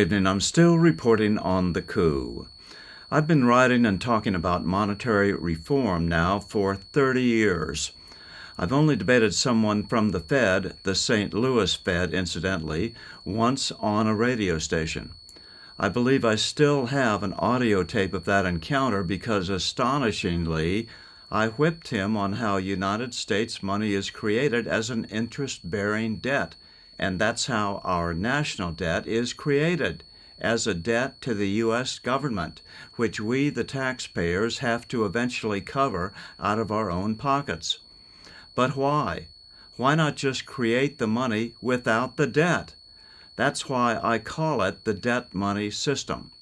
evening. I'm still reporting on the coup. I've been writing and talking about monetary reform now for 30 years. I've only debated someone from the Fed, the St. Louis Fed, incidentally, once on a radio station. I believe I still have an audio tape of that encounter because, astonishingly, I whipped him on how United States money is created as an interest-bearing debt, and that's how our national debt is created, as a debt to the U.S. government, which we, the taxpayers, have to eventually cover out of our own pockets. But why? Why not just create the money without the debt? That's why I call it the debt money system.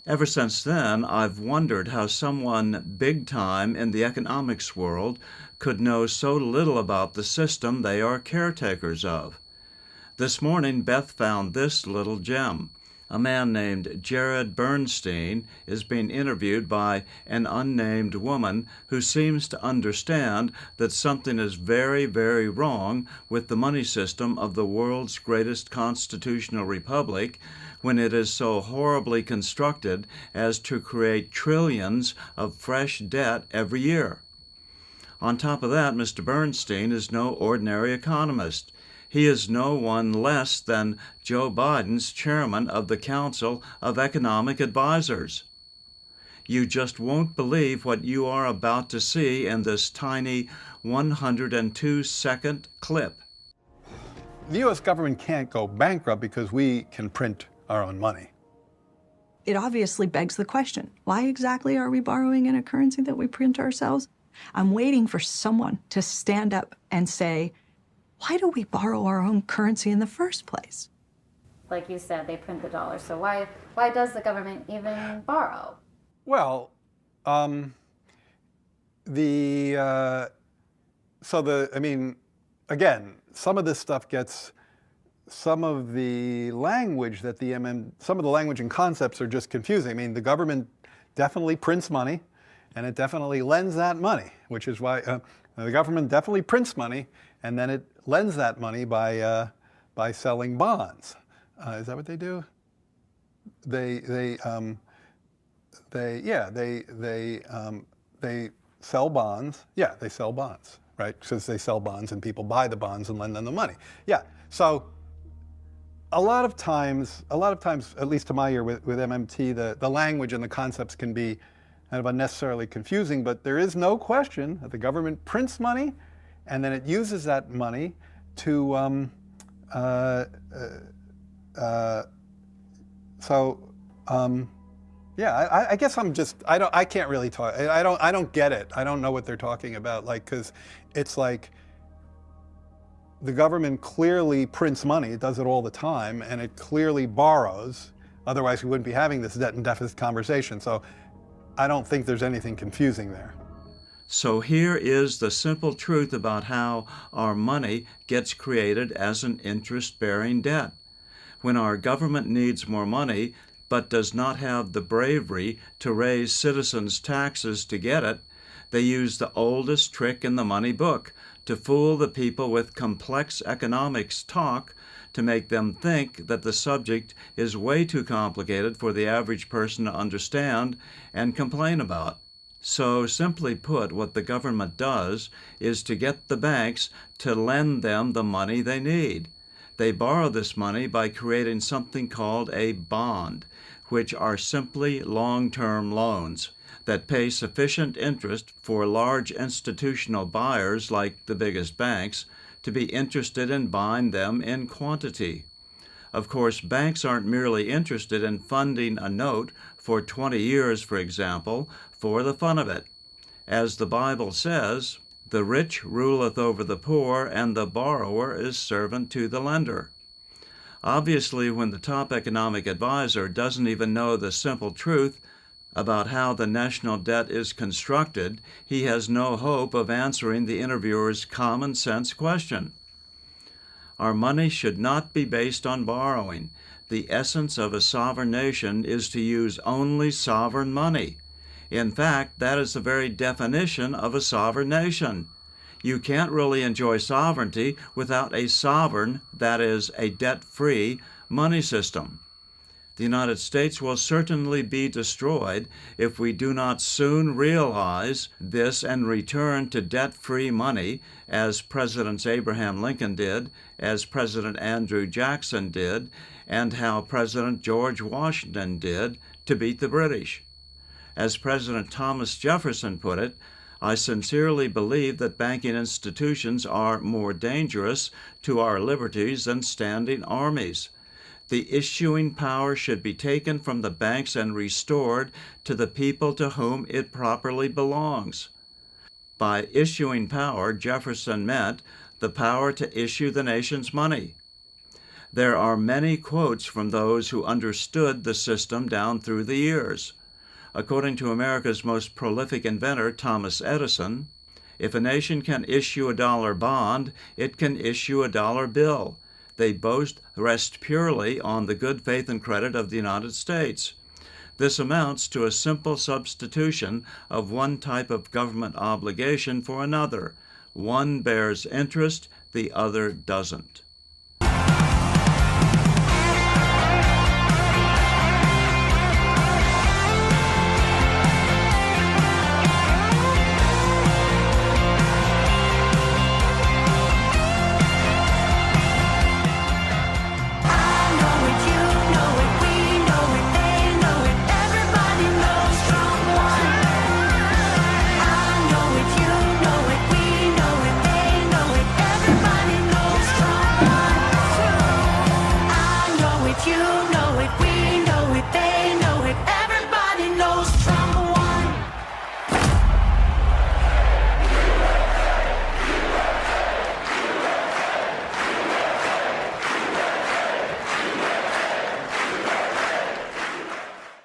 Ever since then, I've wondered how someone big time in the economics world could know so little about the system they are caretakers of. This morning, Beth found this little gem. A man named Jared Bernstein is being interviewed by an unnamed woman who seems to understand that something is very, very wrong with the money system of the world's greatest constitutional republic when it is so horribly constructed as to create trillions of fresh debt every year. On top of that, Mr. Bernstein is no ordinary economist. He is no one less than Joe Biden's chairman of the Council of Economic Advisors. You just won't believe what you are about to see in this tiny 102-second clip. The U.S. government can't go bankrupt because we can print our own money. It obviously begs the question, why exactly are we borrowing in a currency that we print ourselves? I'm waiting for someone to stand up and say, why do we borrow our own currency in the first place? Like you said, they print the dollar. So why does the government even borrow? Well, again, some of this stuff gets, some of the language that some of the language and concepts are just confusing. I mean, the government definitely prints money, and it definitely lends that money, which is why the government definitely prints money, and then it lends that money by selling bonds. Is that what they do? They sell bonds. Yeah, they sell bonds, right? Because they sell bonds and people buy the bonds and lend them the money. Yeah. So a lot of times, at least to my ear with MMT, the language and the concepts can be kind of unnecessarily confusing, but there is no question that the government prints money and then it uses that money to, I guess I can't really talk, I don't get it. I don't know what they're talking about, like, because it's like the government clearly prints money, it does it all the time, and it clearly borrows, otherwise we wouldn't be having this debt and deficit conversation. So I don't think there's anything confusing there. So here is the simple truth about how our money gets created as an interest-bearing debt. When our government needs more money, but does not have the bravery to raise citizens' taxes to get it, they use the oldest trick in the money book to fool the people with complex economics talk to make them think that the subject is way too complicated for the average person to understand and complain about. So, simply put, what the government does is to get the banks to lend them the money they need. They borrow this money by creating something called a bond, which are simply long-term loans that pay sufficient interest for large institutional buyers like the biggest banks to be interested in buying them in quantity. Of course, banks aren't merely interested in funding a note for 20 years, for example, for the fun of it. As the Bible says, the rich ruleth over the poor, and the borrower is servant to the lender. Obviously, when the top economic advisor doesn't even know the simple truth about how the national debt is constructed, he has no hope of answering the interviewer's common sense question. Our money should not be based on borrowing. The essence of a sovereign nation is to use only sovereign money. In fact, that is the very definition of a sovereign nation. You can't really enjoy sovereignty without a sovereign, that is, a debt-free, money system. The United States will certainly be destroyed if we do not soon realize this and return to debt-free money, as Presidents Abraham Lincoln did, as President Andrew Jackson did, and how President George Washington did to beat the British. As President Thomas Jefferson put it, I sincerely believe that banking institutions are more dangerous to our liberties than standing armies. The issuing power should be taken from the banks and restored to the people to whom it properly belongs. By issuing power, Jefferson meant the power to issue the nation's money. There are many quotes from those who understood the system down through the years. According to America's most prolific inventor, Thomas Edison, if a nation can issue a dollar bond, it can issue a dollar bill. They both rest purely on the good faith and credit of the United States. This amounts to a simple substitution of one type of government obligation for another. One bears interest, the other doesn't.